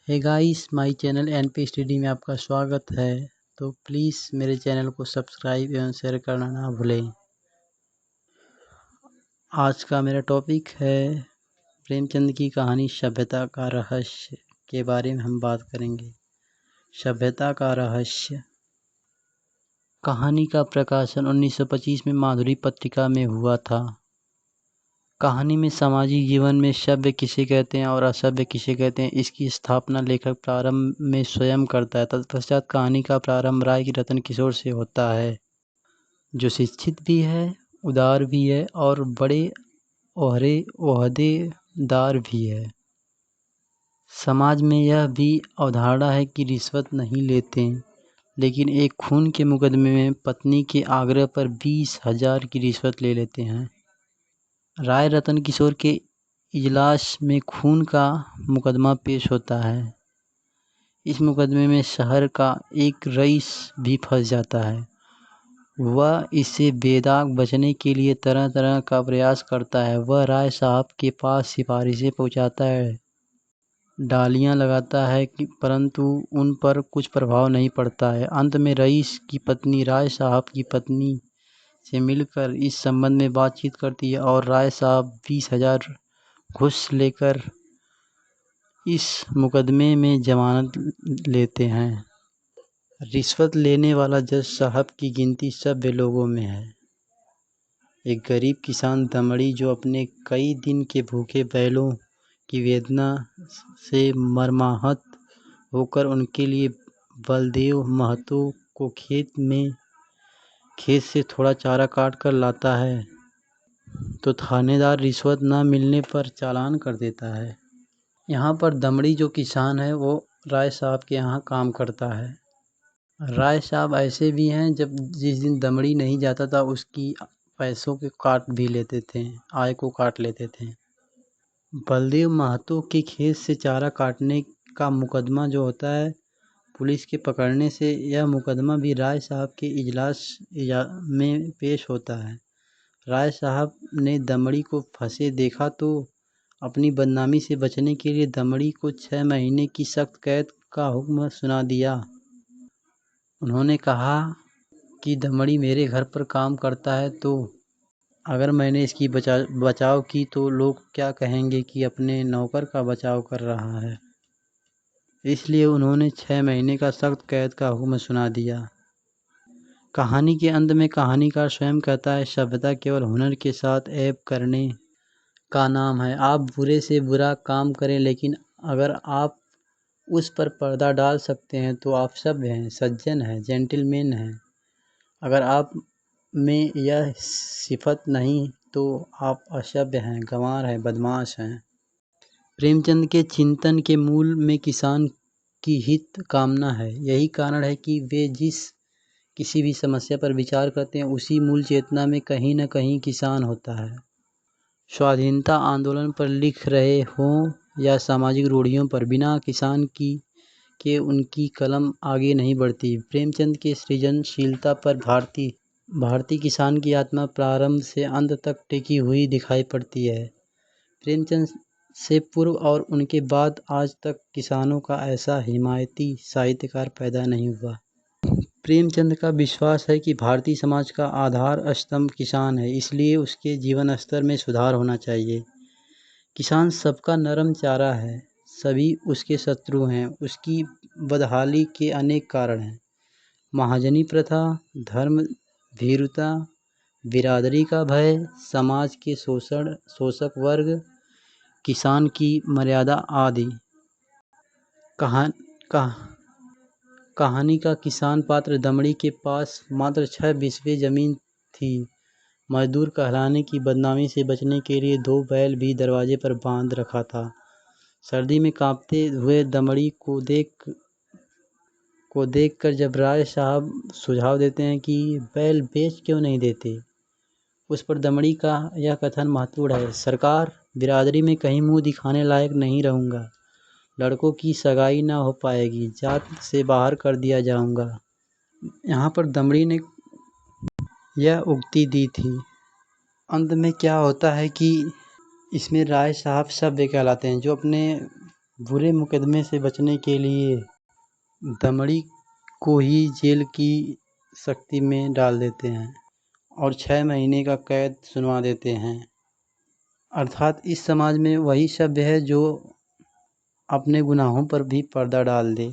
Hey guys, my channel NP study में आपका स्वागत है। तो प्लीज़ मेरे चैनल को सब्सक्राइब एवं शेयर करना ना भूलें। आज का मेरा टॉपिक है प्रेमचंद की कहानी सभ्यता का रहस्य के बारे में हम बात करेंगे। सभ्यता का रहस्य। कहानी का प्रकाशन 1925 में माधुरी पत्रिका में हुआ था। कहानी में सामाजिक जीवन में सभ्य किसे कहते हैं और असभ्य किसे कहते हैं, इसकी स्थापना लेखक प्रारंभ में स्वयं करता है। तत्पश्चात कहानी का प्रारंभ राय की रतन किशोर से होता है, जो शिक्षित भी है, उदार भी है और बड़े ओहदेदार भी है। समाज में यह भी अवधारणा है कि रिश्वत नहीं लेते, लेकिन एक खून के मुकदमे में पत्नी के आग्रह पर 20,000 की रिश्वत ले लेते हैं। राय रतन किशोर के इजलास में खून का मुकदमा पेश होता है। इस मुकदमे में शहर का एक रईस भी फंस जाता है। वह इससे बेदाग बचने के लिए तरह तरह का प्रयास करता है। वह राय साहब के पास सिफारिशें पहुंचाता है, डालियां लगाता है परंतु उन पर कुछ प्रभाव नहीं पड़ता है। अंत में रईस की पत्नी राय साहब की पत्नी से मिलकर इस संबंध में बातचीत करती है और राय साहब 20,000 घूस लेकर इस मुकदमे में जमानत लेते हैं। रिश्वत लेने वाला जज साहब की गिनती सभ्य लोगों में है। एक गरीब किसान दमड़ी, जो अपने कई दिन के भूखे बैलों की वेदना से मर्माहत होकर उनके लिए बलदेव महतो को खेत से थोड़ा चारा काट कर लाता है, तो थानेदार रिश्वत न मिलने पर चालान कर देता है। यहाँ पर दमड़ी जो किसान है वो राय साहब के यहाँ काम करता है। राय साहब ऐसे भी हैं, जब जिस दिन दमड़ी नहीं जाता था उसकी पैसों के काट भी लेते थे, आय को काट लेते थे। बलदेव महतो के खेत से चारा काटने का मुकदमा जो होता है पुलिस के पकड़ने से, यह मुकदमा भी राय साहब के इजलास में पेश होता है। राय साहब ने दमड़ी को फंसे देखा तो अपनी बदनामी से बचने के लिए दमड़ी को 6 महीने की सख्त कैद का हुक्म सुना दिया। उन्होंने कहा कि दमड़ी मेरे घर पर काम करता है, तो अगर मैंने इसकी बचाव की तो लोग क्या कहेंगे कि अपने नौकर का बचाव कर रहा है। इसलिए उन्होंने 6 महीने का सख्त कैद का हुक्म सुना दिया। कहानी के अंत में कहानीकार स्वयं कहता है, सभ्यता केवल हुनर के साथ ऐब करने का नाम है। आप बुरे से बुरा काम करें, लेकिन अगर आप उस पर पर्दा डाल सकते हैं तो आप सभ्य हैं, सज्जन हैं, जेंटलमैन हैं। अगर आप में यह सिफत नहीं तो आप असभ्य हैं, गंवार हैं, बदमाश हैं। प्रेमचंद के चिंतन के मूल में किसान की हित कामना है। यही कारण है कि वे किसी भी समस्या पर विचार करते हैं, उसी मूल चेतना में कहीं न कहीं किसान होता है। स्वाधीनता आंदोलन पर लिख रहे हों या सामाजिक रूढ़ियों पर, बिना किसान के उनकी कलम आगे नहीं बढ़ती। प्रेमचंद के सृजनशीलता पर भारतीय किसान की आत्मा प्रारंभ से अंत तक टिकी हुई दिखाई पड़ती है। प्रेमचंद से पूर्व और उनके बाद आज तक किसानों का ऐसा हिमायती साहित्यकार पैदा नहीं हुआ। प्रेमचंद का विश्वास है कि भारतीय समाज का आधार स्तंभ किसान है, इसलिए उसके जीवन स्तर में सुधार होना चाहिए। किसान सबका नरम चारा है, सभी उसके शत्रु हैं। उसकी बदहाली के अनेक कारण हैं। महाजनी प्रथा, धर्म भीरुता, बिरादरी का भय, समाज के शोषक वर्ग, किसान की मर्यादा आदि। कहानी का किसान पात्र दमड़ी के पास मात्र 6 बिस्वे जमीन थी। मजदूर कहलाने की बदनामी से बचने के लिए 2 बैल भी दरवाजे पर बांध रखा था। सर्दी में कांपते हुए दमड़ी को देखकर जब राय साहब सुझाव देते हैं कि बैल बेच क्यों नहीं देते, उस पर दमड़ी का यह कथन महत्वपूर्ण है, सरकार, बिरादरी में कहीं मुंह दिखाने लायक नहीं रहूँगा। लड़कों की सगाई ना हो पाएगी, जात से बाहर कर दिया जाऊंगा। यहाँ पर दमड़ी ने यह उक्ति दी थी। अंत में क्या होता है कि इसमें राय साहब सभ्य कहलाते हैं, जो अपने बुरे मुकदमे से बचने के लिए दमड़ी को ही जेल की सख्ती में डाल देते हैं और 6 महीने का कैद सुनवा देते हैं। अर्थात इस समाज में वही सभ्य है जो अपने गुनाहों पर भी पर्दा डाल दे।